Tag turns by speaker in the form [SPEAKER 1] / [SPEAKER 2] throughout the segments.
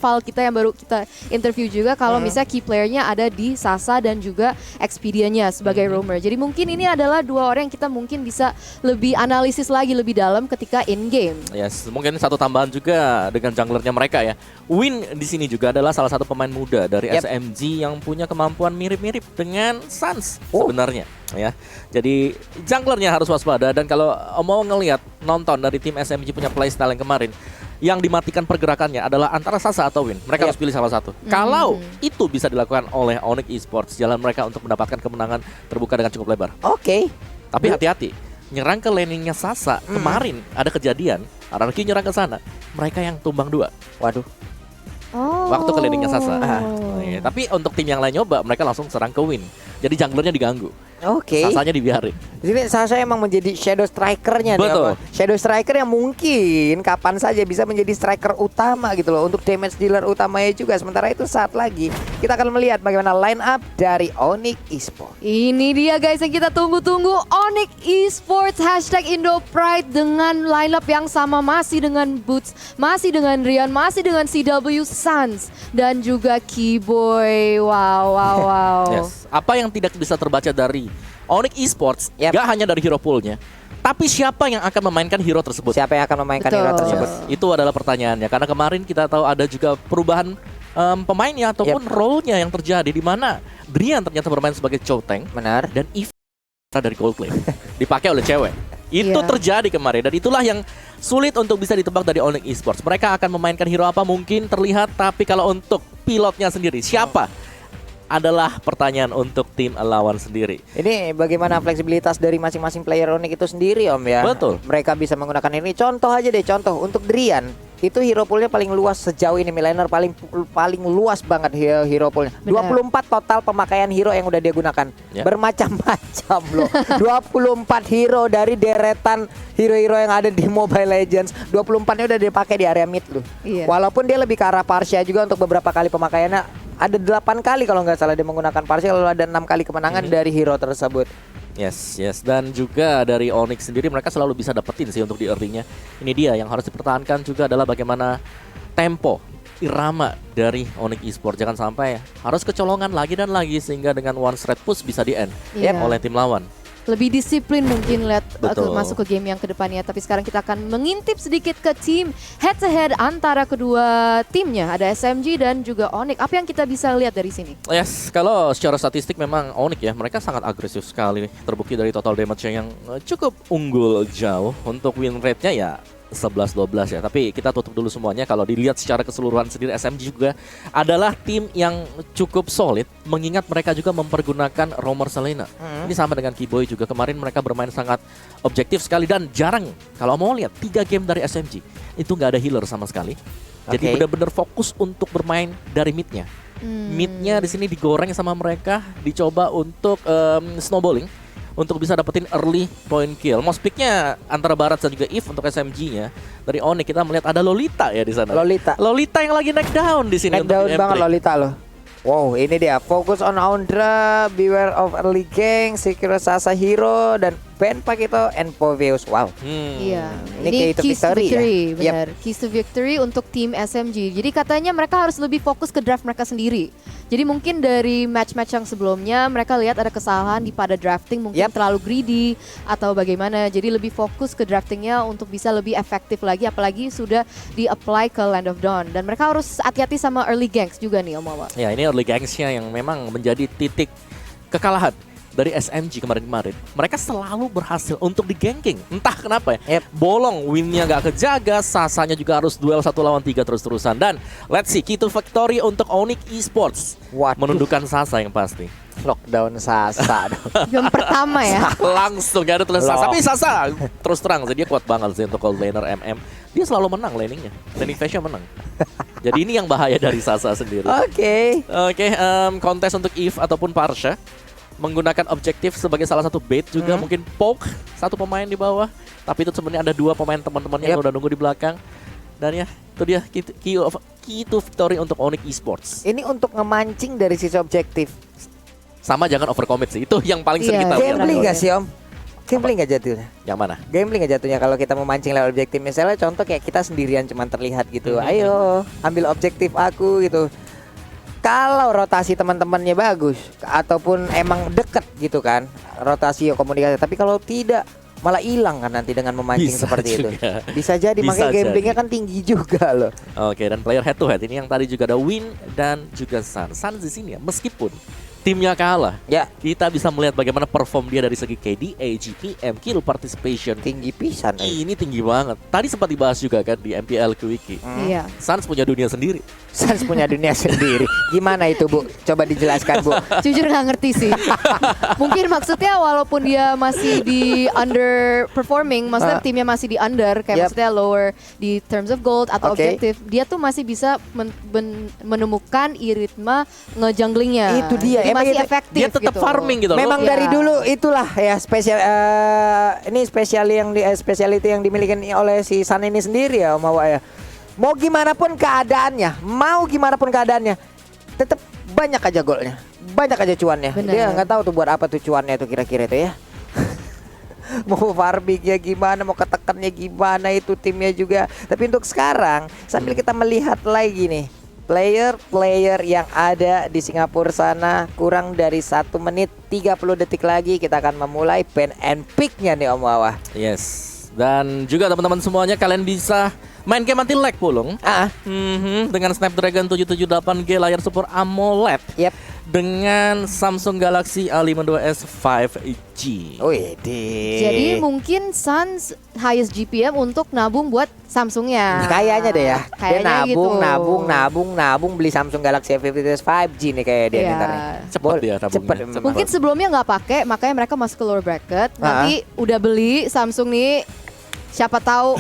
[SPEAKER 1] rival kita yang baru kita interview juga kalau misalnya key playernya ada di Sasa dan juga Expedia-nya sebagai roamer. Jadi mungkin ini adalah dua orang yang kita mungkin bisa lebih analisis lagi lebih dalam ketika in game.
[SPEAKER 2] Yes, mungkin satu tambahan juga dengan junglernya mereka ya. Win di sini juga adalah salah satu pemain muda dari SMG yang punya kemampuan mirip-mirip dengan Sans sebenarnya ya. Jadi junglernya harus waspada, dan kalau mau ngelihat nonton dari tim SMG punya playstyle yang kemarin, yang dimatikan pergerakannya adalah antara Sasa atau Win. Mereka harus pilih salah satu. Kalau itu bisa dilakukan oleh Onyx Esports, jalan mereka untuk mendapatkan kemenangan terbuka dengan cukup lebar.
[SPEAKER 3] Oke.
[SPEAKER 2] Tapi hati-hati, nyerang ke laningnya Sasa kemarin ada kejadian, Ararki nyerang ke sana, mereka yang tumbang 2.
[SPEAKER 3] Waduh.
[SPEAKER 2] Waktu ke laningnya Sasa. Iya, tapi untuk tim yang lain nyoba, mereka langsung serang ke Win. Jadi junglernya diganggu.
[SPEAKER 3] Oke.
[SPEAKER 2] Sasanya dibiarin.
[SPEAKER 3] Jadi Sasa emang menjadi shadow strikernya nih.
[SPEAKER 2] Betul.
[SPEAKER 3] Shadow striker yang mungkin kapan saja bisa menjadi striker utama gitu loh, untuk damage dealer utamanya juga. Sementara itu saat lagi kita akan melihat bagaimana line up dari Onyx Esports.
[SPEAKER 1] Ini dia guys yang kita tunggu-tunggu, Onyx Esports #IndoPride dengan lineup yang sama, masih dengan Boots, masih dengan Rian, masih dengan CW, Sans dan juga Keyboy. Wow.
[SPEAKER 2] Yes. Apa yang tidak bisa terbaca dari Onyx Esports, gak hanya dari hero poolnya, tapi siapa yang akan memainkan hero tersebut?
[SPEAKER 3] Siapa yang akan memainkan hero tersebut?
[SPEAKER 2] Itu adalah pertanyaannya. Karena kemarin kita tahu ada juga perubahan pemainnya ataupun role-nya yang terjadi, di mana Drian ternyata bermain sebagai Chow Tank.
[SPEAKER 3] Benar.
[SPEAKER 2] Dan Eve dari Coldplay dipakai oleh cewek. Itu terjadi kemarin, dan itulah yang sulit untuk bisa ditebak dari Onyx Esports. Mereka akan memainkan hero apa mungkin terlihat, tapi kalau untuk pilotnya sendiri siapa? Adalah pertanyaan untuk tim lawan sendiri.
[SPEAKER 3] Ini bagaimana fleksibilitas dari masing-masing player Onyx itu sendiri Om ya.
[SPEAKER 2] Betul.
[SPEAKER 3] Mereka bisa menggunakan ini. Contoh aja deh, contoh untuk Drian. Itu hero poolnya paling luas sejauh ini, Miliner paling luas banget hero poolnya. 24 total pemakaian hero yang udah dia gunakan. Bermacam-macam loh. 24 hero dari deretan hero-hero yang ada di Mobile Legends. 24-nya udah dipakai di area mid loh. Walaupun dia lebih ke arah Parsia juga untuk beberapa kali pemakaiannya. Ada 8 kali kalau nggak salah dia menggunakan Parsia, lalu ada 6 kali kemenangan dari hero tersebut.
[SPEAKER 2] Yes. Dan juga dari Onyx sendiri mereka selalu bisa dapetin sih untuk di early-nya. Ini dia yang harus dipertahankan juga adalah bagaimana tempo, irama dari Onyx Esports. Jangan sampai harus kecolongan lagi dan lagi sehingga dengan one straight push bisa di-end oleh tim lawan.
[SPEAKER 1] Lebih disiplin mungkin masuk ke game yang kedepannya. Tapi sekarang kita akan mengintip sedikit ke tim head to head antara kedua timnya. Ada SMG dan juga Onyx. Apa yang kita bisa lihat dari sini?
[SPEAKER 2] Yes, kalau secara statistik memang Onyx ya, mereka sangat agresif sekali. Terbukti dari total damage yang cukup unggul jauh. Untuk win rate-nya ya 11-12 ya. Tapi kita tutup dulu semuanya. Kalau dilihat secara keseluruhan sendiri, SMG juga adalah tim yang cukup solid, mengingat mereka juga mempergunakan roamer Selena. Ini sama dengan Keyboy juga. Kemarin mereka bermain sangat objektif sekali dan jarang. Kalau mau lihat 3 game dari SMG itu nggak ada healer sama sekali. Jadi benar-benar fokus untuk bermain dari midnya. Midnya di sini digoreng sama mereka, dicoba untuk snowballing untuk bisa dapetin early point kill. Most picknya antara Barat dan juga Eve untuk SMG-nya. Dari Onyx kita melihat ada Lolita ya di sana. Lolita yang lagi naik down di sini.
[SPEAKER 3] Naik down banget Lolita loh. Wow, ini dia. Fokus on Aundra, beware of early gang, secure Sasa hero, dan Ben Pakito and Poveus. Wow.
[SPEAKER 1] Iya.
[SPEAKER 3] Ini
[SPEAKER 1] keys to victory,
[SPEAKER 3] ya.
[SPEAKER 1] benar. Keys to victory untuk tim SMG. Jadi katanya mereka harus lebih fokus ke draft mereka sendiri. Jadi mungkin dari match-match yang sebelumnya mereka lihat ada kesalahan di pada drafting, mungkin terlalu greedy atau bagaimana. Jadi lebih fokus ke draftingnya untuk bisa lebih efektif lagi, apalagi sudah di-apply ke Land of Dawn. Dan mereka harus hati-hati sama early ganks juga nih Om Awa.
[SPEAKER 2] Ya, ini early gangsnya yang memang menjadi titik kekalahan dari SMG kemarin-kemarin. Mereka selalu berhasil untuk di-ganking. Entah kenapa ya. Bolong, winnya gak kejaga, Sasanya juga harus duel 1 lawan 3 terus-terusan. Dan let's see, key to victory untuk Onyx Esports. Menundukkan Sasa yang pasti.
[SPEAKER 3] Lockdown Sasa.
[SPEAKER 1] Game pertama ya.
[SPEAKER 2] Langsung gak ada tulis Sasa. Tapi Sasa terus terang, dia kuat banget sih untuk cold laner MM. Dia selalu menang laningnya. Laning phase-nya menang. Jadi ini yang bahaya dari Sasa sendiri. Oke, kontes untuk Eve ataupun Parsha menggunakan objektif sebagai salah satu bait juga, mungkin poke satu pemain di bawah, tapi itu sebenarnya ada 2 pemain teman-temannya yang udah nunggu di belakang. Dan ya itu dia key to victory untuk Onyx Esports.
[SPEAKER 3] Ini untuk ngemancing dari sisi objektif.
[SPEAKER 2] Sama jangan overcommit sih, itu yang paling sering kita lihat.
[SPEAKER 3] Gambling gak sih Om? Gambling gak jatuhnya?
[SPEAKER 2] Yang mana?
[SPEAKER 3] Gambling gak jatuhnya kalau kita memancing lewat objektif. Misalnya contoh kayak kita sendirian cuman terlihat gitu. Ayo ambil objektif aku gitu. Kalau rotasi teman-temannya bagus ataupun emang deket gitu kan, rotasi komunikasi. Tapi kalau tidak malah hilang kan nanti dengan memancing
[SPEAKER 2] Bisa
[SPEAKER 3] seperti
[SPEAKER 2] juga.
[SPEAKER 3] itu. Bisa jadi,
[SPEAKER 2] Bisa
[SPEAKER 3] makanya gamblingnya
[SPEAKER 2] jadi.
[SPEAKER 3] kan tinggi juga loh.
[SPEAKER 2] Oke, dan player head to head ini yang tadi juga ada Win dan juga Suns. Suns di sini ya, meskipun timnya kalah,
[SPEAKER 3] Ya,
[SPEAKER 2] kita bisa melihat bagaimana perform dia dari segi KD, AGPM, kill participation.
[SPEAKER 3] tinggi pisan.
[SPEAKER 2] Ini tinggi banget. Tadi sempat dibahas juga kan di MPL Wiki.
[SPEAKER 1] Iya.
[SPEAKER 2] Suns punya dunia sendiri.
[SPEAKER 3] Suns punya dunia sendiri. Gimana itu, Bu? Coba dijelaskan, Bu.
[SPEAKER 1] Jujur nggak ngerti sih. Mungkin maksudnya walaupun dia masih di underperforming, maksudnya timnya masih di under, kayak
[SPEAKER 3] Yep.
[SPEAKER 1] maksudnya lower di terms of gold atau
[SPEAKER 3] Oke.
[SPEAKER 1] objektif, dia tuh masih bisa menemukan iritma ngejunglingnya.
[SPEAKER 3] Itu dia.
[SPEAKER 1] Jadi
[SPEAKER 3] Emang
[SPEAKER 1] masih
[SPEAKER 3] itu-
[SPEAKER 1] efektif.
[SPEAKER 2] Dia tetap
[SPEAKER 1] gitu.
[SPEAKER 2] farming gitu loh.
[SPEAKER 3] Memang
[SPEAKER 1] Iya.
[SPEAKER 3] dari dulu itulah ya spesial ini speciality yang dimiliki oleh si Sun ini sendiri ya, Om Awa ya. Mau gimana pun keadaannya, tetap banyak aja golnya, banyak aja cuannya.
[SPEAKER 1] Bener.
[SPEAKER 3] Dia nggak tahu tuh buat apa tuh cuannya tuh kira-kira itu ya. Mau farmingnya gimana, mau ketekannya gimana itu timnya juga. Tapi untuk sekarang sambil kita melihat lagi nih player yang ada di Singapura sana, kurang dari 1 menit 30 detik lagi kita akan memulai pen and pick-nya nih Om Wawa.
[SPEAKER 2] Yes. Dan juga teman-teman semuanya kalian bisa main game anti lag Pulung. Dengan Snapdragon 778G layar Super AMOLED.
[SPEAKER 3] Yep.
[SPEAKER 2] Dengan Samsung Galaxy A52s 5G.
[SPEAKER 3] Wih,
[SPEAKER 1] Jadi mungkin Suns highest GPM untuk nabung buat Samsungnya.
[SPEAKER 3] kayaknya deh ya. Dia
[SPEAKER 1] Kayaknya
[SPEAKER 3] nabung beli Samsung Galaxy A52s 5G nih kayak dia
[SPEAKER 1] Iya.
[SPEAKER 3] nih ntar nih.
[SPEAKER 2] Cepet dia nabungnya.
[SPEAKER 3] Cepet.
[SPEAKER 2] Cepet.
[SPEAKER 1] Mungkin sebelumnya nggak pakai, makanya mereka masuk ke lower bracket. Nanti udah beli Samsung nih, siapa tahu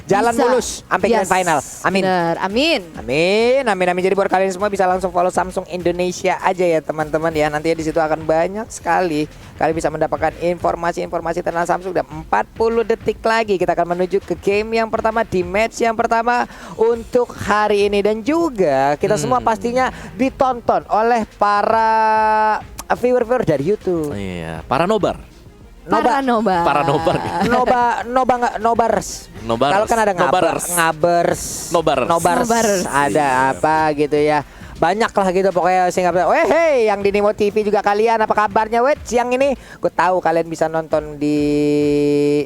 [SPEAKER 3] Jalan
[SPEAKER 1] bisa.
[SPEAKER 3] mulus sampai grand final. Amin.
[SPEAKER 1] Bener, amin.
[SPEAKER 3] Amin. Jadi buat kalian semua bisa langsung follow Samsung Indonesia aja ya teman-teman ya. Nanti di situ akan banyak sekali kalian bisa mendapatkan informasi-informasi tentang Samsung. Dan 40 detik lagi kita akan menuju ke game yang pertama, di match yang pertama untuk hari ini. Dan juga kita semua pastinya ditonton oleh para viewer-viewer dari YouTube.
[SPEAKER 2] Iya, para nobar.
[SPEAKER 1] Para nobar.
[SPEAKER 3] Nobars.
[SPEAKER 2] Nobars.
[SPEAKER 3] Kalau kan ada
[SPEAKER 2] Nobars.
[SPEAKER 3] Nobars. Ada apa gitu ya. Banyak lah gitu pokoknya Singapura. Hey, yang di Nimo TV juga kalian apa kabarnya wet siang ini? Gue tahu kalian bisa nonton di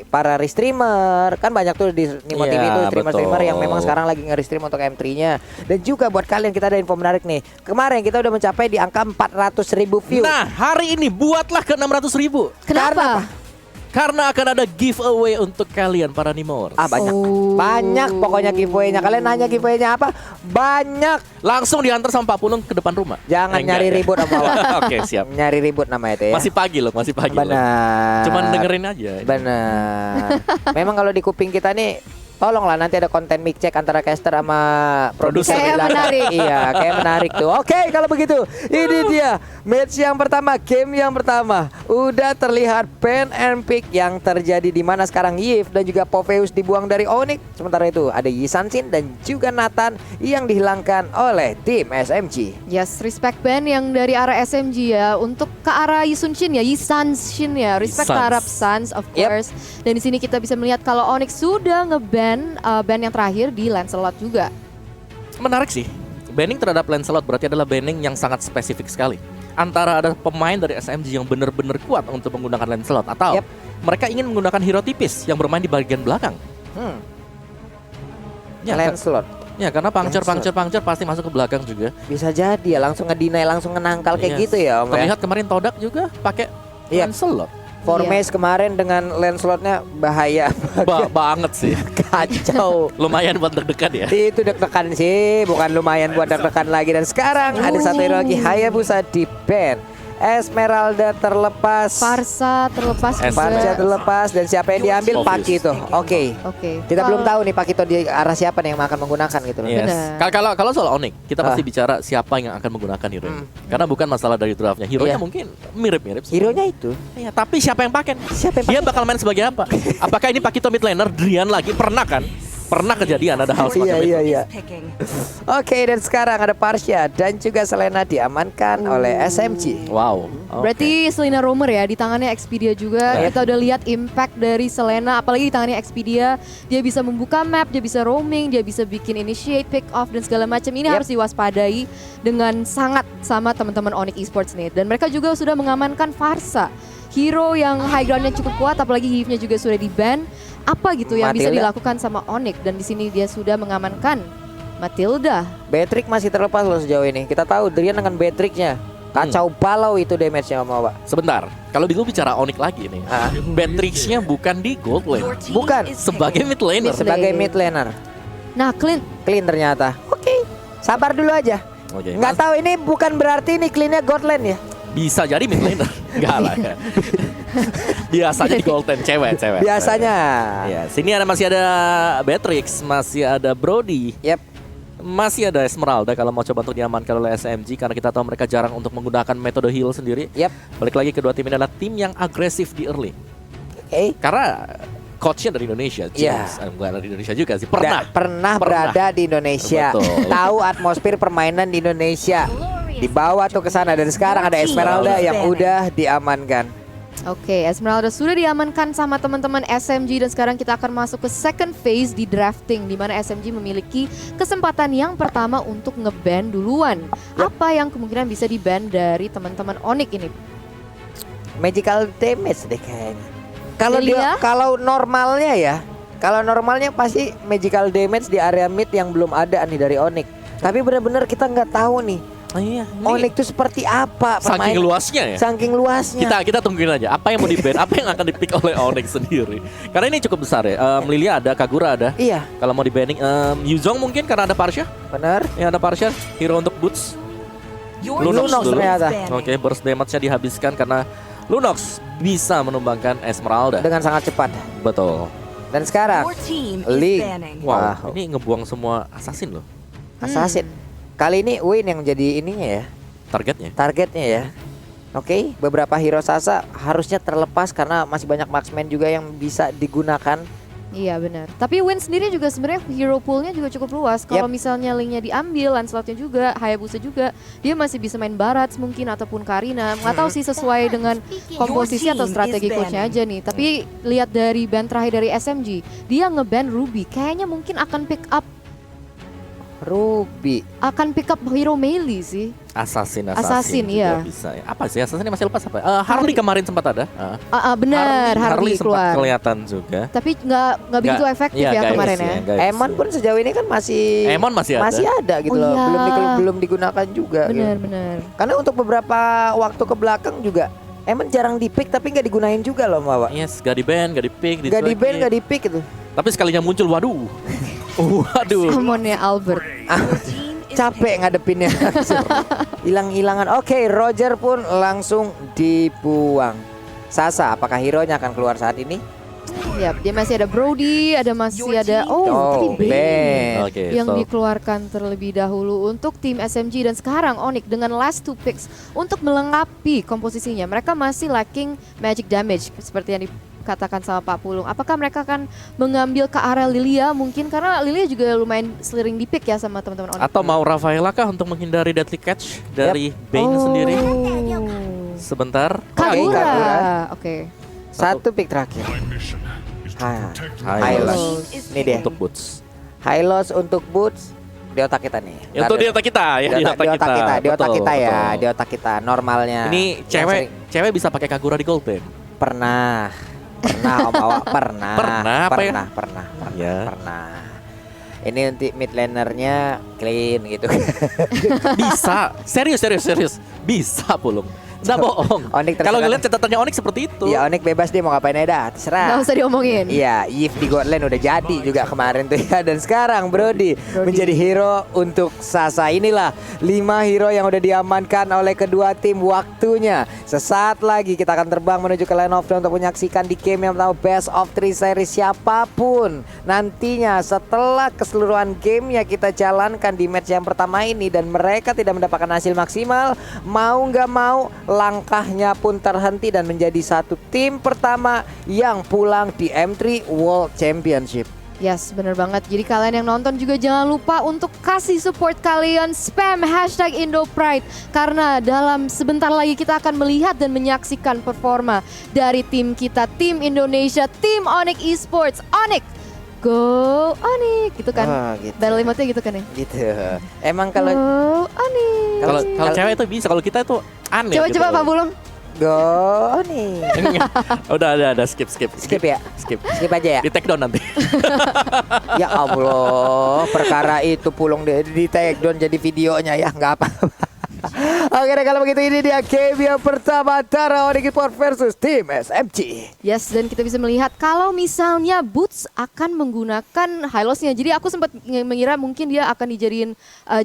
[SPEAKER 3] para restreamer. Kan banyak tuh di Nimo
[SPEAKER 2] Iya,
[SPEAKER 3] TV itu streamer-streamer
[SPEAKER 2] betul.
[SPEAKER 3] yang memang sekarang lagi nge-restream untuk M3-nya. Dan juga buat kalian kita ada info menarik nih. Kemarin kita udah mencapai di angka 400.000 view.
[SPEAKER 2] Nah, hari ini buatlah ke 600.000.
[SPEAKER 1] Kenapa?
[SPEAKER 2] Karena akan ada giveaway untuk kalian para Nimors.
[SPEAKER 3] Banyak.
[SPEAKER 1] Oh.
[SPEAKER 3] Banyak pokoknya giveaway-nya. Kalian nanya giveaway-nya apa? Banyak.
[SPEAKER 2] Langsung diantar sama Pak Pulung ke depan rumah.
[SPEAKER 3] Jangan
[SPEAKER 2] Enggak
[SPEAKER 3] nyari
[SPEAKER 2] ya?
[SPEAKER 3] ribut sama Wawa.
[SPEAKER 2] Oke, siap.
[SPEAKER 3] Nyari ribut nama itu ya.
[SPEAKER 2] Masih pagi loh.
[SPEAKER 3] benar.
[SPEAKER 2] Cuman dengerin aja.
[SPEAKER 3] Benar. Memang kalau di kuping kita nih tolonglah nanti ada konten mic check antara caster sama produser.
[SPEAKER 1] Kayak
[SPEAKER 3] di belakang.
[SPEAKER 1] menarik.
[SPEAKER 3] Iya, kayak menarik tuh. Oke, kalau begitu ini dia match yang pertama, game yang pertama. Udah terlihat pen and pick yang terjadi di mana sekarang Yif dan juga Popheus dibuang dari Onyx. Sementara itu ada Yisansin dan juga Nathan yang dihilangkan oleh tim SMG.
[SPEAKER 1] Yes, respect band yang dari arah SMG ya. Untuk ke arah Yisunshin ya, Yisanshin ya. Respect
[SPEAKER 2] Yisans.
[SPEAKER 1] terhadap Suns of
[SPEAKER 3] Yep.
[SPEAKER 1] course. Dan di sini kita bisa melihat kalau Onyx sudah nge-ban band yang terakhir di Lancelot juga.
[SPEAKER 2] Menarik sih. Banning terhadap Lancelot berarti adalah banning yang sangat spesifik sekali. Antara ada pemain dari SMG yang benar-benar kuat untuk menggunakan Lancelot atau
[SPEAKER 3] Yep.
[SPEAKER 2] mereka ingin menggunakan hero tipis yang bermain di bagian belakang. Ya,
[SPEAKER 3] Lancelot.
[SPEAKER 2] ya karena puncture pasti masuk ke belakang juga.
[SPEAKER 3] Bisa jadi ya langsung ngedinai, langsung ngenangkal kayak
[SPEAKER 2] Yes.
[SPEAKER 3] gitu ya Om ya.
[SPEAKER 2] Terlihat kemarin Todak juga pakai
[SPEAKER 3] Iya.
[SPEAKER 2] Lancelot.
[SPEAKER 3] Formes kemarin dengan Lancelotnya bahaya
[SPEAKER 2] Banget sih.
[SPEAKER 3] kacau.
[SPEAKER 2] Lumayan buat deg-degan ya.
[SPEAKER 3] Itu deg-degan sih, bukan lumayan buat deg-degan lagi. Dan sekarang ada satu hero lagi, Hayabusa di ban. Esmeralda terlepas,
[SPEAKER 1] Farsa terlepas juga.
[SPEAKER 3] Farja terlepas, dan siapa yang diambil?
[SPEAKER 2] Obvious.
[SPEAKER 3] Pakito. Oke.
[SPEAKER 1] Oke.
[SPEAKER 3] Kita belum tahu nih Pakito di arah siapa nih yang akan menggunakan gitu loh.
[SPEAKER 2] Yes.
[SPEAKER 1] Benar.
[SPEAKER 2] Kalau soal Onyx, kita pasti bicara siapa yang akan menggunakan hero. Karena bukan masalah dari draftnya. Hero-nya
[SPEAKER 3] Iya.
[SPEAKER 2] mungkin mirip-mirip.
[SPEAKER 3] Hero-nya itu.
[SPEAKER 2] Iya, tapi siapa yang pakai?
[SPEAKER 3] Siapa yang
[SPEAKER 2] Dia bakal main sebagai apa? Apakah ini Pakito mid laner, Drian lagi? Pernah kan? Pernah kejadian ada hal semacam itu.
[SPEAKER 3] Iya. Oke, dan sekarang ada Parsha dan juga Selena diamankan oleh SMG.
[SPEAKER 2] Wow. Oke.
[SPEAKER 1] Berarti Selena Romer ya, di tangannya Expedia juga. Kita udah lihat impact dari Selena, apalagi di tangannya Expedia. Dia bisa membuka map, dia bisa roaming, dia bisa bikin initiate, pick off dan segala macam. Ini harus diwaspadai dengan sangat sama teman-teman Onyx Esports nih. Dan mereka juga sudah mengamankan Farsa, hero yang high groundnya cukup kuat, apalagi Heave-nya juga sudah di-ban. Apa gitu yang bisa dilakukan sama Onyx, dan di sini dia sudah mengamankan Matilda.
[SPEAKER 3] Beatrix masih terlepas loh sejauh ini. Kita tahu Drian dengan Beatrix-nya kacau balau itu damage-nya Om Awa.
[SPEAKER 2] Sebentar, kalau dulu bicara Onyx lagi nih, Beatrix-nya bukan di gold lane,
[SPEAKER 3] Bukan,
[SPEAKER 2] sebagai mid laner.
[SPEAKER 3] sebagai mid laner.
[SPEAKER 1] Nah, Clint,
[SPEAKER 3] Clean ternyata. Oke, sabar dulu aja.
[SPEAKER 2] Oke,
[SPEAKER 3] Nggak tahu ini bukan berarti ini clean-nya god lane ya.
[SPEAKER 2] bisa jadi mid laner. Enggak lah ya. Biasanya di gold lane cewek.
[SPEAKER 3] Biasanya.
[SPEAKER 2] Ya, sini masih ada Beatrix, masih ada Brody.
[SPEAKER 3] Yep.
[SPEAKER 2] Masih ada Esmeralda kalau mau coba untuk diamankan oleh SMG, karena kita tahu mereka jarang untuk menggunakan metode heal sendiri.
[SPEAKER 3] Yep.
[SPEAKER 2] Balik lagi, kedua tim ini adalah tim yang agresif di early.
[SPEAKER 3] Oke.
[SPEAKER 2] Karena coachnya dari Indonesia, James. Bukan dari Indonesia juga sih. Pernah
[SPEAKER 3] berada di Indonesia.
[SPEAKER 2] Betul.
[SPEAKER 3] Tahu atmosfer permainan di Indonesia. Dibawa tuh ke sana, dan sekarang ada Esmeralda yang udah diamankan.
[SPEAKER 1] Oke, Esmeralda sudah diamankan sama teman-teman SMG, dan sekarang kita akan masuk ke second phase di drafting, di mana SMG memiliki kesempatan yang pertama untuk nge-ban duluan. Apa yang kemungkinan bisa di-ban dari teman-teman Onyx ini?
[SPEAKER 3] Magical damage deh kayaknya.
[SPEAKER 1] Lilia?
[SPEAKER 3] Kalau normalnya ya, kalau normalnya pasti magical damage di area mid yang belum ada nih dari Onyx. Tapi benar-benar kita nggak tahu nih.
[SPEAKER 2] Iya,
[SPEAKER 3] Onyx itu seperti apa
[SPEAKER 2] saking luasnya ya.
[SPEAKER 3] Saking luasnya.
[SPEAKER 2] Kita tungguin aja apa yang mau di-ban, apa yang akan di-pick oleh Onyx sendiri. Karena ini cukup besar ya. Lilia ada, Kagura ada.
[SPEAKER 3] Iya.
[SPEAKER 2] Kalau mau di-banning, Yuzong mungkin karena ada Parsha.
[SPEAKER 3] Benar.
[SPEAKER 2] Ya, ada Parsha, hero untuk Boots.
[SPEAKER 3] Lunox
[SPEAKER 2] dulu.
[SPEAKER 3] ternyata.
[SPEAKER 2] Oke, burst damage-nya dihabiskan karena Lunox bisa menumbangkan Esmeralda.
[SPEAKER 3] Dengan sangat cepat.
[SPEAKER 2] Betul.
[SPEAKER 3] Dan sekarang Lee.
[SPEAKER 2] Wow, ini ngebuang semua assassin loh.
[SPEAKER 3] Assassin. Kali ini Win yang jadi ininya ya, targetnya ya. Oke, beberapa hero Sasa harusnya terlepas karena masih banyak marksman juga yang bisa digunakan.
[SPEAKER 1] Iya benar. Tapi Win sendiri juga sebenarnya hero poolnya juga cukup luas. Kalau misalnya Link-nya diambil, Lancelotnya juga, Hayabusa juga, dia masih bisa main Barats mungkin ataupun Karina. Nggak tahu sih sesuai dengan komposisi atau strategi coachnya aja nih. Tapi lihat dari ban terakhir dari SMG, dia nge-ban Ruby. Kayaknya mungkin akan pick up hero melee sih.
[SPEAKER 2] Assassin
[SPEAKER 1] iya.
[SPEAKER 2] juga bisa ya. Apa sih Assassin masih lepas apa? Harley kemarin sempat ada.
[SPEAKER 1] Benar, Harley
[SPEAKER 2] sempat
[SPEAKER 1] keluar.
[SPEAKER 2] kelihatan juga.
[SPEAKER 1] Tapi nggak begitu efektif ya kemarin ya.
[SPEAKER 3] Emon pun sejauh ini kan masih ada gitu loh. Belum digunakan juga.
[SPEAKER 1] Benar.
[SPEAKER 3] Karena untuk beberapa waktu ke belakang juga Emon jarang di-pick tapi nggak digunain juga loh Mbak.
[SPEAKER 2] Yes, gak di-ban, gak di-pick,
[SPEAKER 3] nggak di-pick gitu.
[SPEAKER 2] Tapi sekalinya muncul, waduh.
[SPEAKER 1] Summonnya Albert.
[SPEAKER 3] Capek ngadepinnya. Hilang-hilangan. Oke, Roger pun langsung dibuang. Sasa, apakah hero-nya akan keluar saat ini?
[SPEAKER 1] Yap, dia masih ada Brody, masih ada
[SPEAKER 3] Ben
[SPEAKER 1] yang dikeluarkan terlebih dahulu untuk tim SMG. Dan sekarang Onyx dengan last 2 picks untuk melengkapi komposisinya. Mereka masih lacking magic damage seperti yang dikatakan sama Pak Pulung. Apakah mereka akan mengambil ke area Lilia mungkin, karena Lilia juga lumayan sering di pick ya sama teman-teman Onyx.
[SPEAKER 2] Atau mau Rafaela kah untuk menghindari deadly catch dari Bane sendiri? Sebentar.
[SPEAKER 1] Kagura. Oke.
[SPEAKER 3] Satu pick terakhir. Hylos. Ini dia.
[SPEAKER 2] Untuk Boots.
[SPEAKER 3] Hylos untuk Boots. Di otak kita nih.
[SPEAKER 2] Itu di otak kita ya.
[SPEAKER 3] Di otak kita ya. Di otak kita normalnya.
[SPEAKER 2] Ini cewek bisa pakai Kagura di gold lane.
[SPEAKER 3] Pernah Om Awak pernah. Pernah. Ini nanti mid lanernya clean gitu.
[SPEAKER 2] Bisa. Serius. Bisa Pulung. Nggak bohong. Kalau ngeliat catatannya Onyx seperti itu.
[SPEAKER 3] Ya Onyx bebas dia mau ngapain aja terserah.
[SPEAKER 1] Nggak usah diomongin.
[SPEAKER 3] Iya, Yves di God Lane udah jadi juga kemarin tuh ya. Dan sekarang Brody menjadi hero untuk Sasa. Inilah 5 hero yang udah diamankan oleh kedua tim. Waktunya sesaat lagi kita akan terbang menuju ke Line of Dawn untuk menyaksikan di game yang pertama best of 3 series. Siapapun nantinya setelah keseluruhan gamenya kita jalankan di match yang pertama ini dan mereka tidak mendapatkan hasil maksimal, mau nggak mau langkahnya pun terhenti dan menjadi satu tim pertama yang pulang di M3 World Championship.
[SPEAKER 1] Yes, bener banget. Jadi kalian yang nonton juga jangan lupa untuk kasih support kalian, spam hashtag #IndoPride. Karena dalam sebentar lagi kita akan melihat dan menyaksikan performa dari tim kita, tim Indonesia, tim Onyx Esports. Onyx, go Onyx, gitu kan.
[SPEAKER 3] Oh, gitu.
[SPEAKER 1] Battle emote-nya gitu kan ya.
[SPEAKER 3] Gitu. Emang kalau
[SPEAKER 1] Go Onyx.
[SPEAKER 2] Kalau cewek itu bisa, kalau kita itu aneh.
[SPEAKER 1] Coba
[SPEAKER 2] gitu.
[SPEAKER 1] Pak Bulung.
[SPEAKER 3] go nih.
[SPEAKER 2] Udah skip.
[SPEAKER 3] Skip ya?
[SPEAKER 2] Skip.
[SPEAKER 3] Skip aja ya?
[SPEAKER 2] Di take down nanti.
[SPEAKER 3] Ya Allah, perkara itu Pulung di take down jadi videonya ya, nggak apa-apa. Oke deh, kalau begitu ini dia game yang pertama antara Onyx Esports versus tim SMG.
[SPEAKER 1] Yes, dan kita bisa melihat kalau misalnya Boots akan menggunakan Hylos-nya. Jadi aku sempat mengira mungkin dia akan dijadiin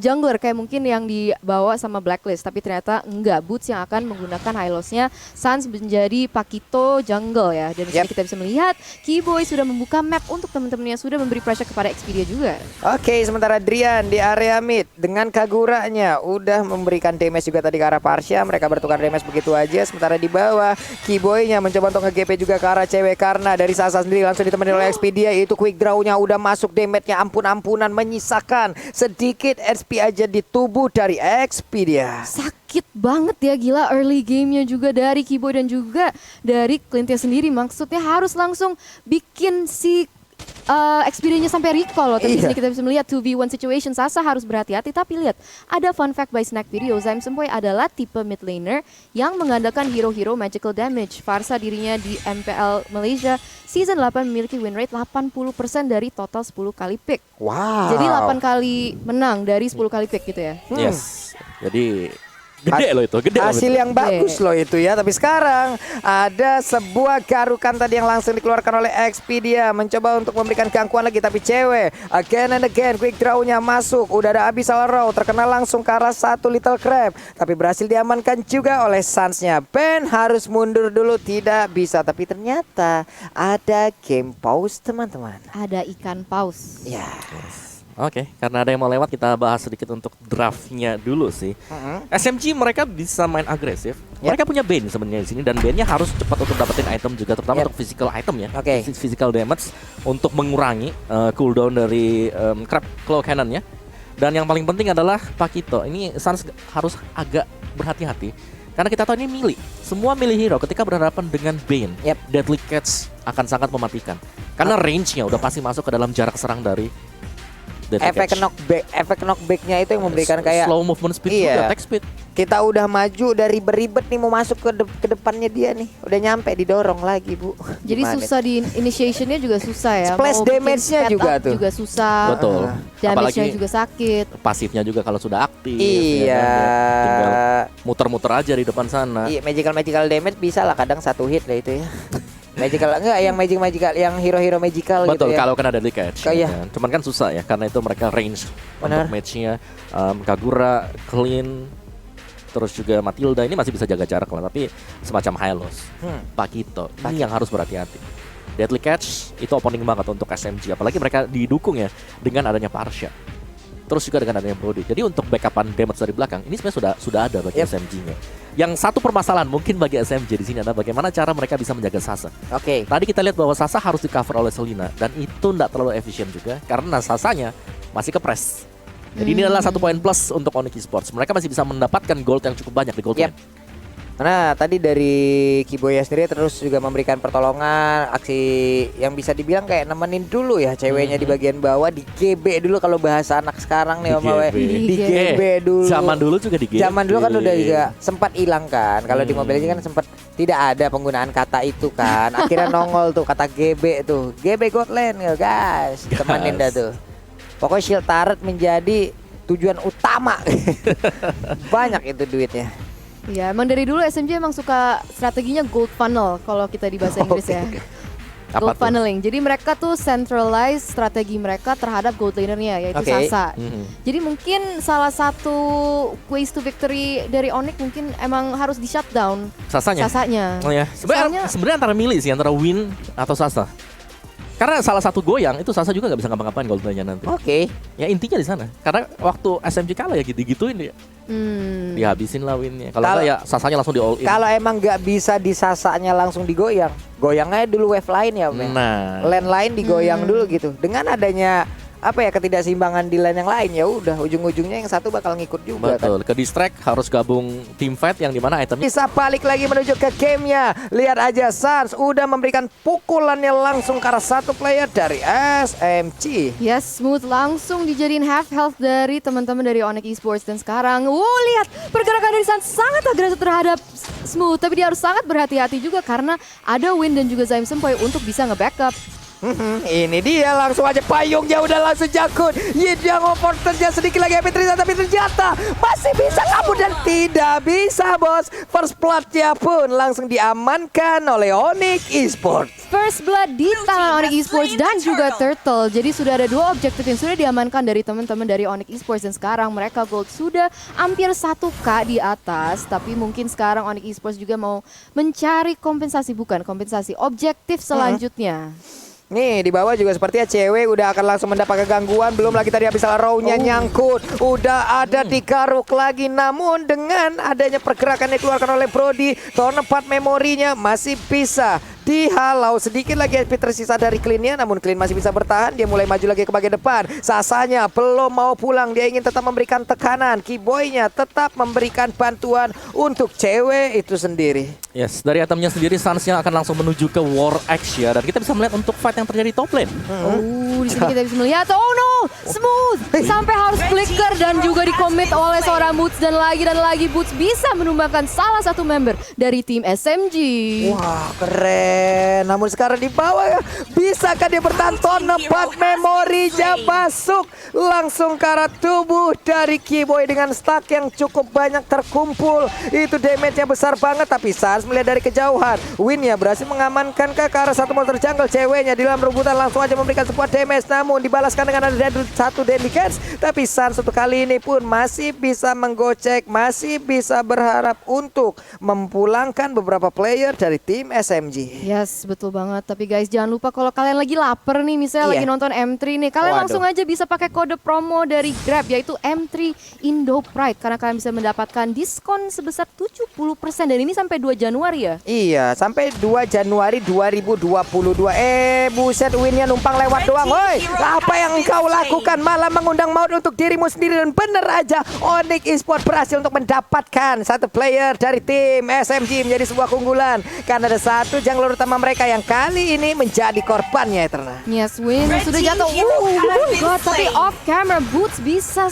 [SPEAKER 1] jungler kayak mungkin yang dibawa sama Blacklist, tapi ternyata enggak. Boots yang akan menggunakan Hylos-nya. Sans menjadi Pakito jungle ya. Dan di sini kita bisa melihat Keyboy sudah membuka map untuk teman-temannya, sudah memberi pressure kepada Expedia juga.
[SPEAKER 3] Oke, sementara Drian di area mid dengan Kaguranya udah memberikan damage juga tadi ke arah Parsha. Mereka bertukar damage begitu aja. Sementara di bawah Keyboy-nya mencoba untuk nge-GP juga ke arah cewek, karena dari Sasa sendiri langsung ditemani oleh Expedia. Itu quick draw-nya udah masuk, damage-nya ampun-ampunan, menyisakan sedikit SP aja di tubuh dari Expedia.
[SPEAKER 1] Sakit banget ya, gila early game-nya juga dari Keyboy dan juga dari Clintnya sendiri. Maksudnya harus langsung bikin si Expedia-nya sampai recall loh. Tapi
[SPEAKER 3] Iya.
[SPEAKER 1] sini kita bisa melihat 2v1 situation. Sasa harus berhati-hati. Tapi lihat, ada fun fact by Snack Video. Zaim Sempoy adalah tipe mid laner yang mengandalkan hero-hero magical damage. Farsa dirinya di MPL Malaysia Season 8 memiliki win rate 80% dari total 10 kali pick.
[SPEAKER 3] Wow.
[SPEAKER 1] Jadi 8 kali menang dari 10 kali pick gitu ya.
[SPEAKER 2] Yes. Jadi gede loh itu, gede loh
[SPEAKER 3] Hasil
[SPEAKER 2] itu.
[SPEAKER 3] yang bagus loh itu ya. Tapi sekarang ada sebuah garukan tadi yang langsung dikeluarkan oleh Expedia, mencoba untuk memberikan gangguan lagi, tapi cewek again and again quick draw-nya masuk. Udah ada Abyssal Row, terkena langsung ke arah satu Little Crab, tapi berhasil diamankan juga oleh Sans-nya. Ben harus mundur dulu, tidak bisa. Tapi ternyata ada game pause teman-teman.
[SPEAKER 1] Ada ikan paus.
[SPEAKER 3] Ya.
[SPEAKER 2] Oke, karena ada yang mau lewat, kita bahas sedikit untuk draftnya dulu sih. SMG mereka bisa main agresif. Mereka punya Bane sebenarnya di sini, dan Bane-nya harus cepat untuk dapetin item juga, terutama untuk physical item ya.
[SPEAKER 3] Oke.
[SPEAKER 2] Physical damage untuk mengurangi cooldown dari Crab Claw Cannon-nya. Dan yang paling penting adalah Pakito. Ini Sans harus agak berhati-hati. Karena kita tahu ini melee. Semua melee hero ketika berhadapan dengan Bane, Deadly Catch akan sangat mematikan. Karena range-nya udah pasti masuk ke dalam jarak serang dari
[SPEAKER 3] Efek knockback-nya itu yang memberikan kayak
[SPEAKER 2] slow movement speed juga, attack speed.
[SPEAKER 3] Kita udah maju dari beribet nih, mau masuk ke depannya dia nih. Udah nyampe, didorong lagi, Bu.
[SPEAKER 1] Jadi
[SPEAKER 3] Gimana?
[SPEAKER 1] susah di initiation-nya juga susah ya.
[SPEAKER 3] Splash
[SPEAKER 1] Mau bikin
[SPEAKER 3] damage-nya
[SPEAKER 1] setup
[SPEAKER 3] juga tuh.
[SPEAKER 1] juga susah.
[SPEAKER 2] Betul.
[SPEAKER 1] Damage-nya
[SPEAKER 2] Apalagi
[SPEAKER 1] juga sakit.
[SPEAKER 2] pasifnya juga kalau sudah aktif.
[SPEAKER 3] Iya.
[SPEAKER 2] Ya kan, ya. Tinggal muter-muter aja di depan sana.
[SPEAKER 3] Iya, magical damage bisa lah kadang satu hit lah itu ya. Magical enggak, yang magical, yang hero-hero magical
[SPEAKER 2] Betul,
[SPEAKER 3] gitu ya.
[SPEAKER 2] kalau kena deadly catch.
[SPEAKER 3] Iya.
[SPEAKER 2] Kan. Cuman kan susah ya, karena itu mereka range
[SPEAKER 3] Benar.
[SPEAKER 2] untuk match-nya. Kagura, Clean, terus juga Matilda ini masih bisa jaga jarak lah, tapi semacam Hylos, Pakito, ini yang harus berhati-hati. Deadly catch itu opening banget untuk SMG, apalagi mereka didukung ya dengan adanya Parsha. Terus juga dengan adanya Brody. Jadi untuk backupan damage dari belakang ini sebenarnya sudah ada bagi SMG-nya. Yang satu permasalahan mungkin bagi SMG di sini adalah bagaimana cara mereka bisa menjaga Sasa.
[SPEAKER 3] Oke.
[SPEAKER 2] Tadi kita lihat bahwa Sasa harus di cover oleh Selena, dan itu tidak terlalu efisien juga karena Sasanya masih kepres. Jadi ini adalah satu poin plus untuk Onyx Esports. Mereka masih bisa mendapatkan gold yang cukup banyak di gold lane.
[SPEAKER 3] Karena tadi dari Keyboy sendiri terus juga memberikan pertolongan, aksi yang bisa dibilang kayak nemenin dulu ya ceweknya di bagian bawah, di GB dulu kalau bahasa anak sekarang nih Om Awe. Di GB dulu.
[SPEAKER 2] Zaman dulu juga di GB.
[SPEAKER 3] Zaman dulu kan udah juga sempat hilang kan. Kalau di Mobile Legends kan sempat tidak ada penggunaan kata itu kan. Akhirnya nongol tuh kata GB tuh. GB God Lane ya guys. Temenin dah tuh. Pokoknya shield turret menjadi tujuan utama. Banyak itu duitnya.
[SPEAKER 1] Ya, emang dari dulu SMG emang suka strateginya gold funnel kalau kita di bahasa Inggris ya. Gold funneling. Jadi mereka tuh centralize strategi mereka terhadap gold lanernya, yaitu Sasa. Jadi mungkin salah satu ways to victory dari Onyx mungkin emang harus di shutdown Sasanya.
[SPEAKER 2] Oh ya. Sebenarnya antara milih sih, antara Win atau Sasa. Karena salah satu goyang itu Sasa juga nggak bisa ngapa-ngapain gold lanernya nanti.
[SPEAKER 3] Oke.
[SPEAKER 2] Ya intinya di sana. Karena waktu SMG kalah ya gitu-gituin dia. Dihabisin lah winnya. Kalau enggak ya sasanya langsung di all in.
[SPEAKER 3] Kalau emang nggak bisa disasanya langsung digoyang, goyang aja dulu wave lain ya, Om.
[SPEAKER 2] Nah,
[SPEAKER 3] Lane lain digoyang dulu gitu. Dengan adanya ketidakseimbangan di lane yang lain, ya udah ujung-ujungnya yang satu bakal ngikut juga.
[SPEAKER 2] betul.
[SPEAKER 3] Kan.
[SPEAKER 2] Ke distract harus gabung team fight yang dimana itemnya
[SPEAKER 3] Bisa balik lagi menuju ke gamenya. Lihat aja Sans udah memberikan pukulannya langsung ke arah satu player dari SMG.
[SPEAKER 1] Yes, Smooth langsung dijadiin half health dari teman-teman dari Onyx Esports. Dan sekarang, lihat pergerakan dari Sans sangat agresif terhadap Smooth. Tapi dia harus sangat berhati-hati juga karena ada Win dan juga Zaim Sempoy untuk bisa nge-backup.
[SPEAKER 3] Ini dia langsung aja payungnya udah langsung jakut. Yang overturnya sedikit lagi Happy Tristan, tapi ternyata masih bisa kabur dan tidak bisa, bos. First blood-nya pun langsung diamankan oleh Onyx Esports.
[SPEAKER 1] First blood di tangan Onyx Esports dan juga Turtle. Jadi sudah ada 2 objektif yang sudah diamankan dari teman-teman dari Onyx Esports. Dan sekarang mereka gold sudah hampir 1K di atas. Tapi mungkin sekarang Onyx Esports juga mau mencari kompensasi, objektif selanjutnya.
[SPEAKER 3] Nih di bawah juga sepertinya cewek udah akan langsung mendapat gangguan. Belum lagi tadi habis row-nya nyangkut. Udah ada digaruk lagi. Namun dengan adanya pergerakan yang dikeluarkan oleh Brody, Tornapad memorinya masih bisa dihalau. Sedikit lagi HP tersisa dari Clean-nya, namun Clean masih bisa bertahan. Dia mulai maju lagi ke bagian depan. Sasanya belum mau pulang. Dia ingin tetap memberikan tekanan. Keyboy-nya tetap memberikan bantuan untuk cewek itu sendiri.
[SPEAKER 2] Yes, dari itemnya sendiri Sans-nya akan langsung menuju ke War Axe ya. Dan kita bisa melihat untuk fight yang terjadi top lane.
[SPEAKER 1] Di sini kita bisa melihat, oh no, Smooth sampai harus flicker dan juga dikomit oleh seorang Boots dan lagi Boots bisa menumbangkan salah satu member dari tim SMG.
[SPEAKER 3] Wah, keren. Namun sekarang di bawah ya, bisakah dia bertahan? Tornapad memorinya masuk langsung ke arah tubuh dari Keyboy dengan stack yang cukup banyak terkumpul. Itu damage-nya besar banget, tapi Sans melihat dari kejauhan. Win-nya berhasil mengamankan ke arah satu monster jungle. Ceweknya di dalam rebutan langsung aja memberikan sebuah damage, namun dibalaskan dengan ada satu deadly catch. Tapi Sans untuk kali ini pun masih bisa menggocek, masih bisa berharap untuk memulangkan beberapa player dari tim SMG.
[SPEAKER 1] Yes, betul banget. Tapi guys, jangan lupa kalau kalian lagi lapar nih, misalnya lagi nonton M3 nih, kalian langsung aja bisa pakai kode promo dari Grab, yaitu M3 Indo Pride, karena kalian bisa mendapatkan diskon sebesar 70%, dan ini sampai 2 Januari ya?
[SPEAKER 3] Iya, sampai 2 Januari 2022. Buset, Winnya numpang lewat doang. Woi, apa yang engkau lakukan? Malah mengundang maut untuk dirimu sendiri. Dan bener aja, Onyx Esports berhasil untuk mendapatkan satu player dari tim SMG menjadi sebuah keunggulan. Karena ada satu jungler utama mereka yang kali ini menjadi korbannya, Eterna.
[SPEAKER 1] Yes, Win sudah jatuh. Oh god, tapi off camera Boots bisa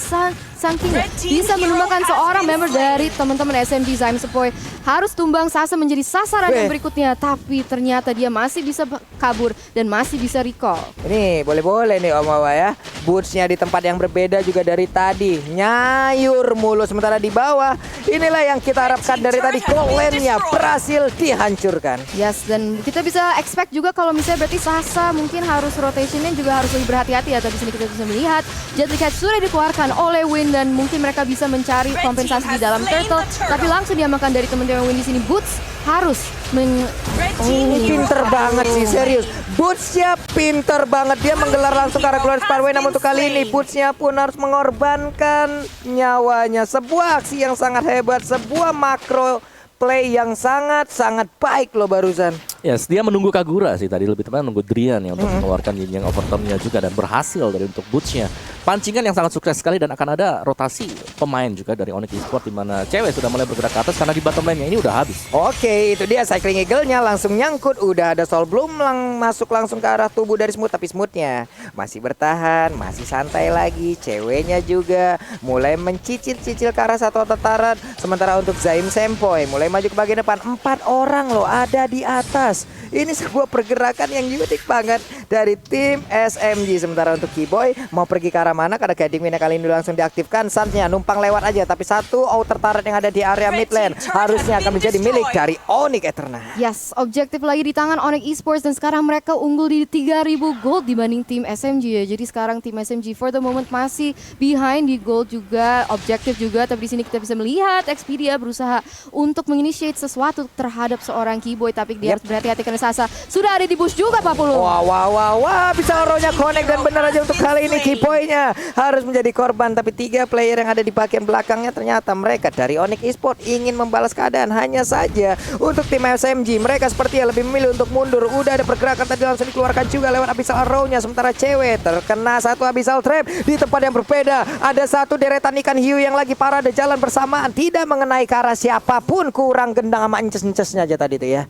[SPEAKER 1] bisa menumbangkan seorang member dari teman-teman SMG. Zaim Sempoy harus tumbang, Sasa menjadi sasaran yang berikutnya, tapi ternyata dia masih bisa kabur dan masih bisa recall.
[SPEAKER 3] Ini boleh-boleh nih Om Wawa ya. Boots-nya di tempat yang berbeda juga dari tadi. Nyayur mulu, sementara di bawah inilah yang kita harapkan dari tadi. Goal-nya berhasil dihancurkan.
[SPEAKER 1] Yes, dan kita bisa expect juga kalau misalnya berarti Sasa mungkin harus rotationnya juga harus lebih berhati-hati ya. Tapi sini kita bisa melihat Deadly Catch sudah dikeluarkan oleh Win dan mungkin mereka bisa mencari kompensasi di dalam Turtle, tapi langsung diamankan dari teman-teman Win di sini. Boots harus
[SPEAKER 3] ini pinter banget sih, serius. Boots-nya pinter banget. Dia menggelar langsung ke arah Glorious Parkway. Namun untuk kali ini Boots-nya pun harus mengorbankan nyawanya. Sebuah aksi yang sangat hebat, sebuah makro play yang sangat-sangat baik loh barusan.
[SPEAKER 2] Yes, dia menunggu Kagura sih tadi, lebih tepatnya menunggu Drian yang untuk mengeluarkan yang overturn-nya juga, dan berhasil dari untuk Boots-nya. Pancingan yang sangat sukses sekali, dan akan ada rotasi pemain juga dari Onyx Esports, di mana cewek sudah mulai bergerak ke atas karena di bottom lane-nya ini udah habis.
[SPEAKER 3] Oke, itu dia Cycling Eagle-nya langsung nyangkut. Udah ada Soul Bloom masuk langsung ke arah tubuh dari Smooth, tapi Smooth-nya masih bertahan, masih santai lagi. Ceweknya juga mulai mencicil-cicil ke arah satu tataran. Sementara untuk Zaim Sempoy mulai maju ke bagian depan. 4 orang loh ada di atas. Ini sebuah pergerakan yang unik banget dari tim SMG. Sementara untuk Keyboy mau pergi ke arah mana? Karena guiding win kali ini langsung diaktifkan. Sans-nya numpang lewat aja, tapi satu outer turret yang ada di area mid lane harusnya akan menjadi milik dari Onyx Eterna.
[SPEAKER 1] Yes, objektif lagi di tangan Onyx Esports, dan sekarang mereka unggul di 3000 gold dibanding tim SMG ya. Jadi sekarang tim SMG for the moment masih behind di gold juga, objektif juga. Tapi di sini kita bisa melihat Expedia berusaha untuk menginitiate sesuatu terhadap seorang Keyboy, tapi dia harus berhati-hati karena Sasa sudah ada di bush juga, Pak Pulu.
[SPEAKER 3] Wah, Wah, bisa oronya connect dan benar aja untuk kali ini Kiboy-nya harus menjadi korban. Tapi 3 player yang ada di bagian belakangnya ternyata mereka dari Onyx Esports ingin membalas keadaan. Hanya saja untuk tim SMG mereka sepertinya lebih memilih untuk mundur. Udah ada pergerakan tadi langsung dikeluarkan juga lewat Abyssal Arrow-nya. Sementara cewek terkena satu Abyssal Trap di tempat yang berbeda. Ada satu deretan ikan hiu yang lagi parade jalan bersamaan, tidak mengenai ke arah siapapun. Kurang gendang sama ences-encesnya aja tadi tuh ya.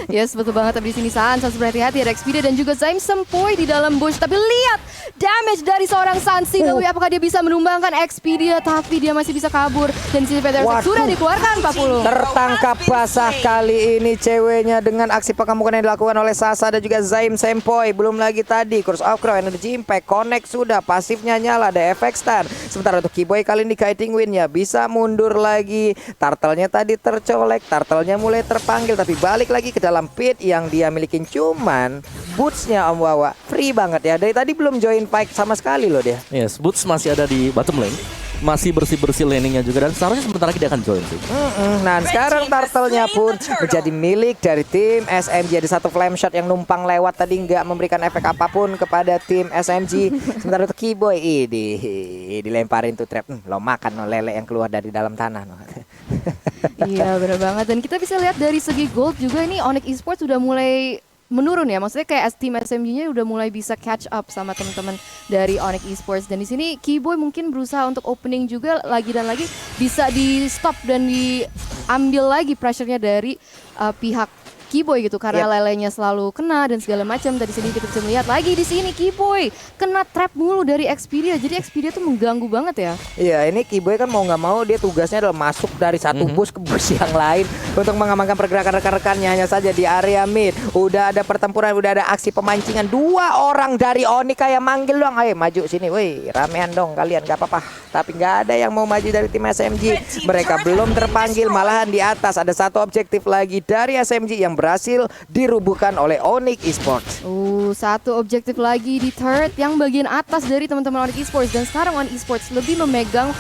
[SPEAKER 1] Yes, betul banget. Tapi di sini Sans harus berhati-hati. Ada Expedia dan juga Zaim Sempoy di dalam bush. Tapi lihat damage dari seorang Sans CW. Apakah dia bisa menumbangkan Expedia? Tapi dia masih bisa kabur. Dan di sini Federasi sudah dikeluarkan 40.
[SPEAKER 3] Tertangkap basah kali ini ceweknya dengan aksi pekambukan yang dilakukan oleh Sasa dan juga Zaim Sempoy. Belum lagi tadi Curse of Crow, Energy Impact, Connect sudah, pasifnya nyala, ada efek stun. Sementara untuk Kiboy kali ini kiting win-nya bisa mundur lagi. Turtle-nya tadi tercolek, Turtle-nya mulai terpanggil, tapi balik lagi ke dalam pit yang dia milikin. Cuman Boots-nya Om Wawa free banget ya. Dari tadi belum join fight sama sekali loh dia.
[SPEAKER 2] Yes, Boots masih ada di bottom lane. Masih bersih-bersih laningnya juga. Dan seharusnya sebentar lagi dia akan join sih.
[SPEAKER 3] Nah sekarang Turtle-nya pun menjadi milik dari tim SMG. Ada satu flame shot yang numpang lewat tadi, nggak memberikan efek apapun kepada tim SMG. Sementara itu Kiboy dilemparin tuh trap. Lo makan no lele yang keluar dari dalam tanah no.
[SPEAKER 1] Iya benar banget. Dan kita bisa lihat dari segi gold juga ini Onyx Esports sudah mulai menurun ya. Maksudnya kayak tim SMG-nya udah mulai bisa catch up sama teman-teman dari Onyx Esports. Dan di sini Kiboy mungkin berusaha untuk opening juga lagi dan lagi bisa di stop dan diambil lagi pressure-nya dari pihak Kiboy gitu, karena lelenya selalu kena dan segala macam. Tadi sini kita bisa melihat lagi di sini Kiboy kena trap mulu dari Expedia. Jadi Expedia tuh mengganggu banget ya.
[SPEAKER 3] Iya, ini Kiboy kan mau nggak mau dia tugasnya adalah masuk dari satu bus ke bus yang lain untuk mengamankan pergerakan rekan-rekannya. Hanya saja di area mid udah ada pertempuran, udah ada aksi pemancingan. 2 orang dari Onyx kayak manggil dong, ayo maju sini, woi ramean dong kalian, nggak apa-apa. Tapi nggak ada yang mau maju dari tim SMG. Mereka belum terpanggil, malahan di atas ada satu objektif lagi dari SMG yang berhasil dirubuhkan oleh Onyx Esports.
[SPEAKER 1] Satu objektif lagi di third yang bagian atas dari teman-teman Onyx Esports. Dan sekarang Onyx Esports lebih memegang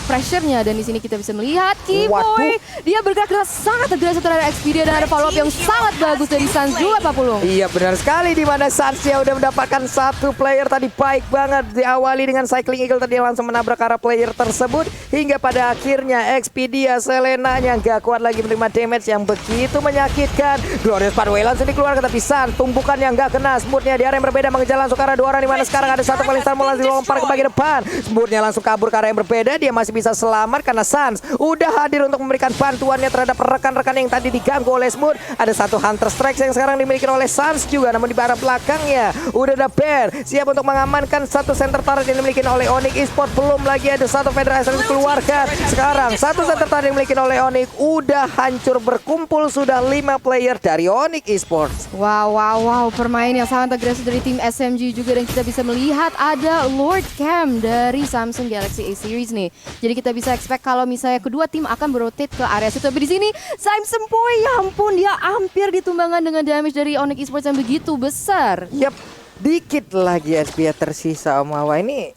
[SPEAKER 1] pressure-nya. Dan di sini kita bisa melihat Kiboy, dia bergerak sangat agresif terhadap Expedia dan ada follow up yang sangat bagus dari Sans juga Pak Pulung.
[SPEAKER 3] Iya benar sekali, di mana Sans-nya udah mendapatkan satu player tadi, baik banget. Diawali dengan Cycling Eagle tadi yang langsung menabrak arah player tersebut. Hingga pada akhirnya Expedia Selena-nya nggak kuat lagi menerima damage yang begitu menyakitkan. Glorious Pathway langsung dikeluarkan, tapi San tumpukan yang nggak kena. Smoothnya di area yang berbeda mengejar langsung ke arah 2 orang, di mana sekarang ada satu paling star mau langsung dilempar ke bagian depan. Smoothnya langsung kabur ke arah yang berbeda. Dia masih bisa selamat karena Sans udah hadir untuk memberikan bantuannya terhadap rekan-rekan yang tadi diganggu oleh Smooth. Ada satu Hunter Strike yang sekarang dimiliki oleh Sans juga, namun di arah belakangnya udah ada Bear siap untuk mengamankan satu center turret yang dimiliki oleh Onyx Esports. Belum lagi ada satu Federasi yang dikeluarkan. Sekarang satu center turret yang dimiliki oleh Onyx udah hancur berkumpul. Sudah 5 player dari Onyx Esports.
[SPEAKER 1] Wow, permainan yang sangat agresif dari tim SMG juga. Dan kita bisa melihat ada Lord Cam dari Samsung Galaxy A Series nih. Jadi kita bisa expect kalau misalnya kedua tim akan berotate ke area situ. Tapi di sini Zaim Sempoy, ya ampun, dia hampir ditumbangkan dengan damage dari Onyx Esports yang begitu besar.
[SPEAKER 3] Yap, dikit lagi SPA tersisa Om Wawa. Ini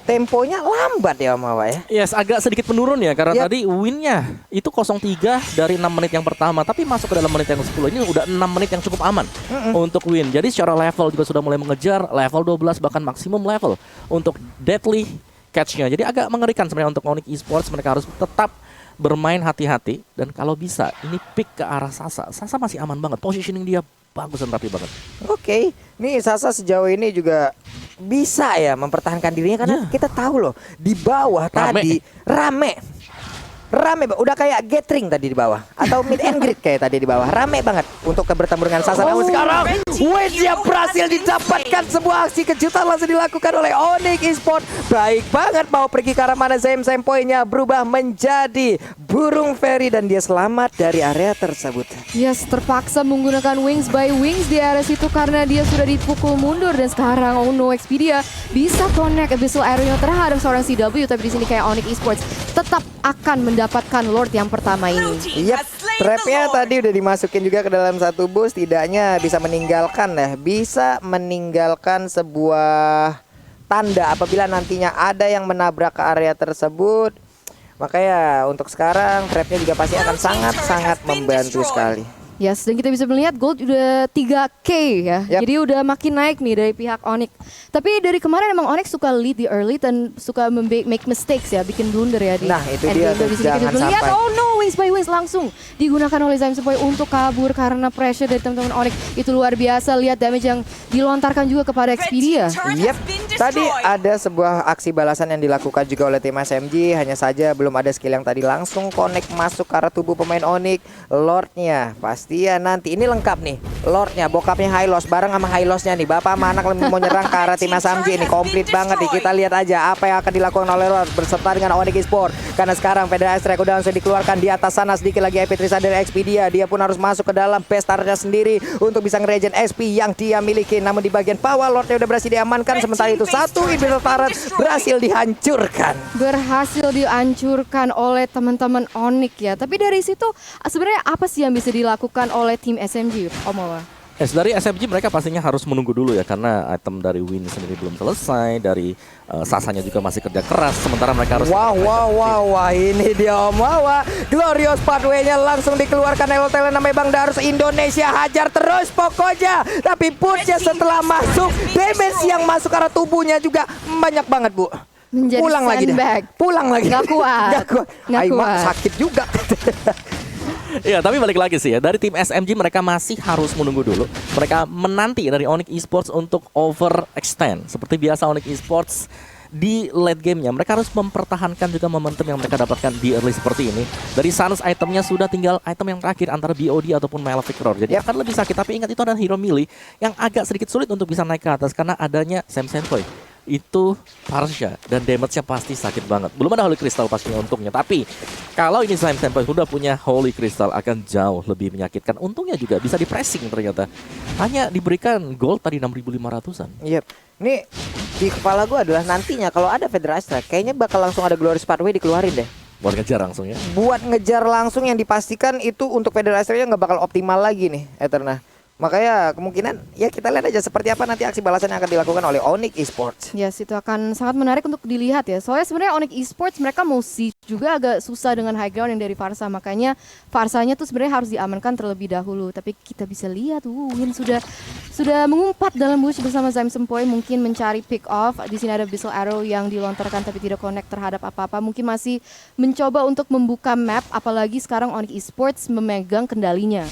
[SPEAKER 3] temponya lambat ya Om Wawa ya.
[SPEAKER 2] Yes, agak sedikit menurun ya karena tadi win-nya itu 0-3 dari 6 menit yang pertama, tapi masuk ke dalam menit yang 10 ini udah 6 menit yang cukup aman untuk win. Jadi secara level juga sudah mulai mengejar level 12 bahkan maksimum level untuk deadly catch-nya. Jadi agak mengerikan sebenarnya untuk Onyx Esports. Mereka harus tetap bermain hati-hati dan kalau bisa ini pick ke arah Sasa. Sasa masih aman banget, positioning dia bagus dan rapi banget.
[SPEAKER 3] Oke, nih Sasa sejauh ini juga bisa ya mempertahankan dirinya karena kita tahu loh di bawah tadi rame, udah kayak gathering tadi di bawah atau meet and greet kayak tadi di bawah, rame banget untuk bertemu dengan Sasa. Namun sekarang win-nya berhasil didapatkan, sebuah aksi kejutan langsung dilakukan oleh Onyx Esports. Baik banget, mau pergi ke arah mana Zaim Sempoy-nya berubah menjadi burung fairy dan dia selamat dari area tersebut.
[SPEAKER 1] Yes, terpaksa menggunakan wings by wings di area situ karena dia sudah dipukul mundur. Dan sekarang Expedia bisa connect Abyssal Arrow terhadap seorang CW. Tapi di sini kayak Onyx Esports tetap akan mendapatkan Lord yang pertama ini.
[SPEAKER 3] Yap, trapnya tadi udah dimasukin juga ke dalam satu bus. Tidaknya bisa meninggalkan sebuah tanda apabila nantinya ada yang menabrak ke area tersebut. Makanya untuk sekarang trapnya juga pasti akan sangat-sangat membantu sekali.
[SPEAKER 1] Yes, dan kita bisa melihat Gold udah 3K ya.
[SPEAKER 3] Yap.
[SPEAKER 1] Jadi udah makin naik nih dari pihak Onyx. Tapi dari kemarin emang Onyx suka lead di early dan suka make mistakes ya, bikin blunder ya di
[SPEAKER 3] Nah, itu
[SPEAKER 1] endgame.
[SPEAKER 3] dia tuh,
[SPEAKER 1] Di sini
[SPEAKER 3] jangan
[SPEAKER 1] kita bisa lihat,
[SPEAKER 3] sampai.
[SPEAKER 1] oh no, wings by wings langsung digunakan oleh Zaim Sempoy untuk kabur karena pressure dari teman-teman Onyx. Itu luar biasa, lihat damage yang dilontarkan juga kepada Expedia.
[SPEAKER 3] Yep, tadi ada sebuah aksi balasan yang dilakukan juga oleh tim SMG. Hanya saja belum ada skill yang tadi langsung connect masuk ke arah tubuh pemain Onyx. Lordnya pasti ya nanti ini lengkap nih. Lordnya, bokapnya Hylos bareng sama Hylosnya nih. Bapak sama anak mau nyerang ke arah tim SMG ini. Komplit banget nih. Kita lihat aja apa yang akan dilakukan oleh Lord berserta dengan Onyx Esports. Karena sekarang Federal Strike udah langsung dikeluarkan di atas sana. Sedikit lagi EP Tristan dari Expedia. Dia pun harus masuk ke dalam pestarnya sendiri untuk bisa ngeregen SP yang dia miliki. Namun di bagian bawah Lordnya udah berhasil diamankan. Sementara itu satu Infinite Turret berhasil dihancurkan.
[SPEAKER 1] Berhasil dihancurkan oleh teman-teman Onyx ya. Tapi dari situ sebenarnya apa sih yang bisa dilakukan oleh tim SMG, Om Mawa?
[SPEAKER 2] Dari SMG mereka pastinya harus menunggu dulu ya, karena item dari Win sendiri belum selesai, dari Sasanya juga masih kerja keras, sementara mereka harus
[SPEAKER 3] Wah, ini dia Om Wawa. Glorious pathway-nya langsung dikeluarkan oleh talent namanya Bang Darus. Indonesia hajar terus pokoknya. Tapi pushnya setelah masuk, damage yang masuk ke arah tubuhnya juga banyak banget, Bu.
[SPEAKER 1] Menjadi
[SPEAKER 3] Pulang lagi dah.
[SPEAKER 1] sandbag.
[SPEAKER 3] Pulang lagi.
[SPEAKER 1] Nggak kuat.
[SPEAKER 3] Nggak kuat.
[SPEAKER 1] Nggak
[SPEAKER 3] Aima
[SPEAKER 1] kuat.
[SPEAKER 3] sakit juga.
[SPEAKER 2] Ya, tapi balik lagi sih ya, dari tim SMG mereka masih harus menunggu dulu. Mereka menanti dari Onyx Esports untuk overextend. Seperti biasa Onyx Esports di late gamenya mereka harus mempertahankan juga momentum yang mereka dapatkan di early seperti ini. Dari Sans itemnya sudah tinggal item yang terakhir antara BOD ataupun Malefic Roar. Jadi akan lebih sakit, tapi ingat itu adalah hero melee yang agak sedikit sulit untuk bisa naik ke atas karena adanya Sam Senpoi. Itu Parsha dan damage-nya pasti sakit banget. Belum ada Holy Crystal pastinya untungnya. Tapi kalau ini Sam Senpoi sudah punya Holy Crystal akan jauh lebih menyakitkan. Untungnya juga bisa di pressing ternyata. Hanya diberikan gold tadi 6.500-an.
[SPEAKER 3] Yep. Ini di kepala gue adalah nantinya kalau ada Federal Strike kayaknya bakal langsung ada Glorious Pathway dikeluarin deh.
[SPEAKER 2] Buat ngejar langsung ya.
[SPEAKER 3] Buat ngejar langsung yang dipastikan itu untuk Federal Strike-nya nggak bakal optimal lagi nih Eterna. Makanya kemungkinan ya kita lihat aja seperti apa nanti aksi balasan yang akan dilakukan oleh Onyx Esports.
[SPEAKER 1] Yes, itu akan sangat menarik untuk dilihat ya. Soalnya sebenarnya Onyx Esports mereka mau siege juga agak susah dengan high ground yang dari Farsa. Makanya Farsanya tuh sebenarnya harus diamankan terlebih dahulu. Tapi kita bisa lihat Win sudah mengumpat dalam bush bersama Zaim Sempoy, mungkin mencari pick off. Di sini ada Bissell Arrow yang dilontarkan tapi tidak connect terhadap apa-apa. Mungkin masih mencoba untuk membuka map, apalagi sekarang Onyx Esports memegang kendalinya.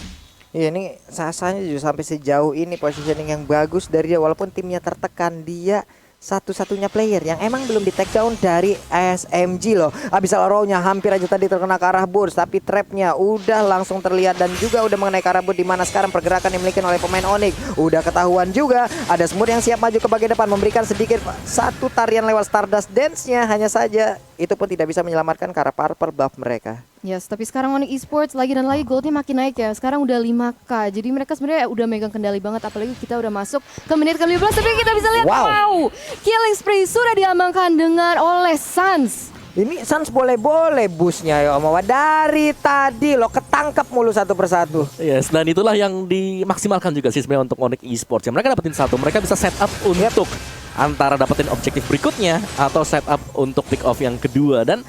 [SPEAKER 3] Iya, ini Sasanya juga sampai sejauh ini positioning yang bagus dari dia walaupun timnya tertekan. Dia satu-satunya player yang emang belum di take down dari SMG loh. Abyssal Arrow-nya hampir aja tadi terkena ke arah burst, tapi trapnya udah langsung terlihat dan juga udah mengenai ke arah burst, di mana sekarang pergerakan yang dimiliki oleh pemain Onyx udah ketahuan juga. Ada Smooth yang siap maju ke bagian depan memberikan sedikit satu tarian lewat Stardust Dance-nya, hanya saja itu pun tidak bisa menyelamatkan ke arah purple buff mereka.
[SPEAKER 1] Yes, tapi sekarang Onyx Esports lagi dan lagi goldnya makin naik ya. Sekarang udah 5K. Jadi mereka sebenarnya udah megang kendali banget. Apalagi kita udah masuk ke menit ke-15. Tapi kita bisa lihat, wow, killing spree sudah diamankan dengan oleh Sans.
[SPEAKER 3] Ini Sans boleh-boleh busnya ya Om Wawa. Dari tadi lo ketangkep mulu satu persatu.
[SPEAKER 2] Yes, dan itulah yang dimaksimalkan juga sih sebenarnya untuk Onyx Esports. Ya, mereka dapetin satu, mereka bisa setup untuk antara dapetin objektif berikutnya atau setup untuk pick off yang kedua. Dan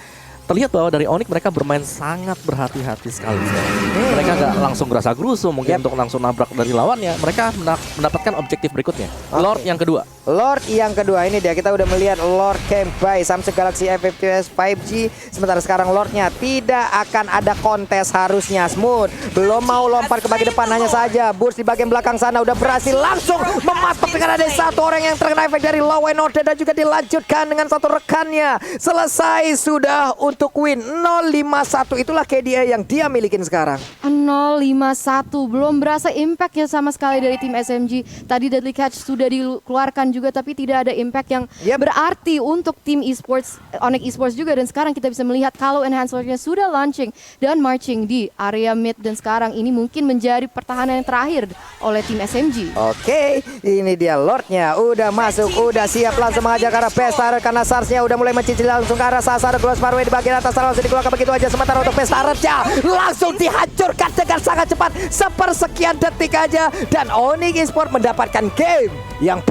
[SPEAKER 2] terlihat bahwa dari Onyx mereka bermain sangat berhati-hati sekali. Mereka nggak langsung gerasa gerusu mungkin untuk langsung nabrak dari lawannya. Mereka mendapatkan objektif berikutnya. Lord yang kedua.
[SPEAKER 3] Lord yang kedua ini dia, kita udah melihat Lord Camp by Samsung Galaxy A52s 5G. Sementara sekarang Lordnya tidak akan ada kontes harusnya. Smooth belum mau lompat ke bagian depan, hanya saja Burst di bagian belakang sana udah berhasil langsung mematok dengan ada satu orang yang terkena efek dari Law and Order dan juga dilanjutkan dengan satu rekannya. Selesai sudah untuk win 051. Itulah KDA yang dia milikin sekarang.
[SPEAKER 1] 051 belum berasa impact ya sama sekali dari tim SMG. Tadi Deadly Catch sudah dikeluarkan juga tapi tidak ada impact yang berarti untuk tim esports Onyx Esports juga. Dan sekarang kita bisa melihat kalau enhancernya sudah launching dan marching di area mid, dan sekarang ini mungkin menjadi pertahanan yang terakhir oleh tim SMG.
[SPEAKER 3] Oke, ini dia Lordnya udah masuk, udah siap langsung mengajar ke arah Pestar karena Sarsnya udah mulai mencicil langsung ke arah Sasar. Glorious Pathway di bagian atas langsung dikeluarkan begitu aja. Sementara untuk Pestarnya langsung dihancurkan dengan sangat cepat, sepersekian detik aja, dan Onyx Esports mendapatkan game yang